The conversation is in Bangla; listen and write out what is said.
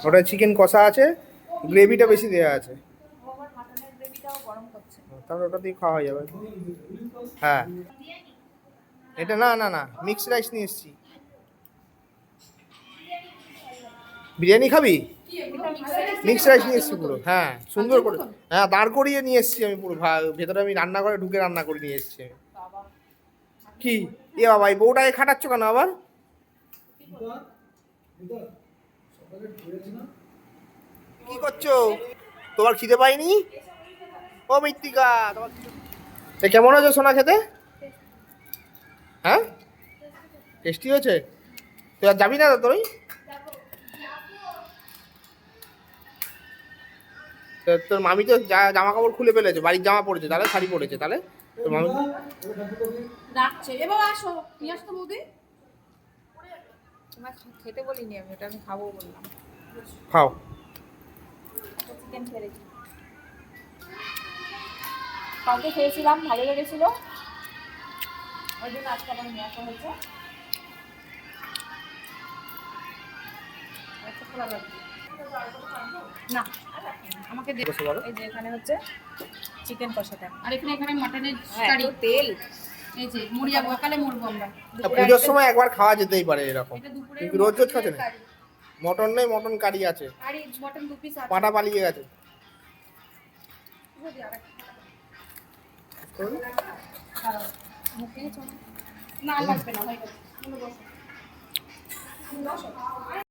ওটা চিকেন কষা আছে, গ্রেভিটা বেশি দেওয়া আছে। তাহলে ওটা দিয়ে খাওয়া যাবে। হ্যাঁ, এটা না না না, মিক্সড রাইস নিয়ে এসেছি। বিরিয়ানি খাবি? মিক্সড রাইস নিয়ে এসেছি পুরো। হ্যাঁ, সুন্দর করে। হ্যাঁ, দাঁড় করিয়ে নিয়ে এসেছি আমি পুরো। ভেতরে আমি রান্না করে ঢুকে রান্না করে নিয়ে এসেছি আমি। কি এ বাবা, এই বউটাকে খাটাচ্ছ কেন আবার? কি করছো? তোমার খিদে পাইনি? ও মৃত্তিকা, তোমার কেমন হয়েছে সোনা খেতে? হ্যাঁ, টেস্টি হয়েছে। তুই আর যাবি না তো তুই? তোর মামি তো জামা কাপড় খুলে ফেলেছে, বাড়ির জামা পড়েছে, তাহলে শাড়ি পরেছে, তাহলে তোর মামি ডাকছে। এবার আসো, নিয়ে আসতো বৌদি। তোমার খেতে বলিনি আমি, ওটা আমি খাবো বললাম। খাও। চিকেন খেয়েছি, কালকে খেয়েছিলাম, ভালো লেগেছিল, ওই জন্য আজকে আবার নিয়ে আসা হয়েছে। না, আমাকে এই যে এখানে হচ্ছে চিকেন কষাটা, আর এখানে এখানে মটনের কারি, তেল। এই যে মরিয়া সকালে মরবো আমরা। পুজোর সময় একবার খাওয়া যেতেই পারে এরকম, কিন্তু রোজ রোজ খাচ্ছে না। মটন নেই, মটন কারি আছে। কারি মটন 2 পিস আছে। পাটা পালিয়ে গেছে। না লাগবে না, হয়ে গেছে।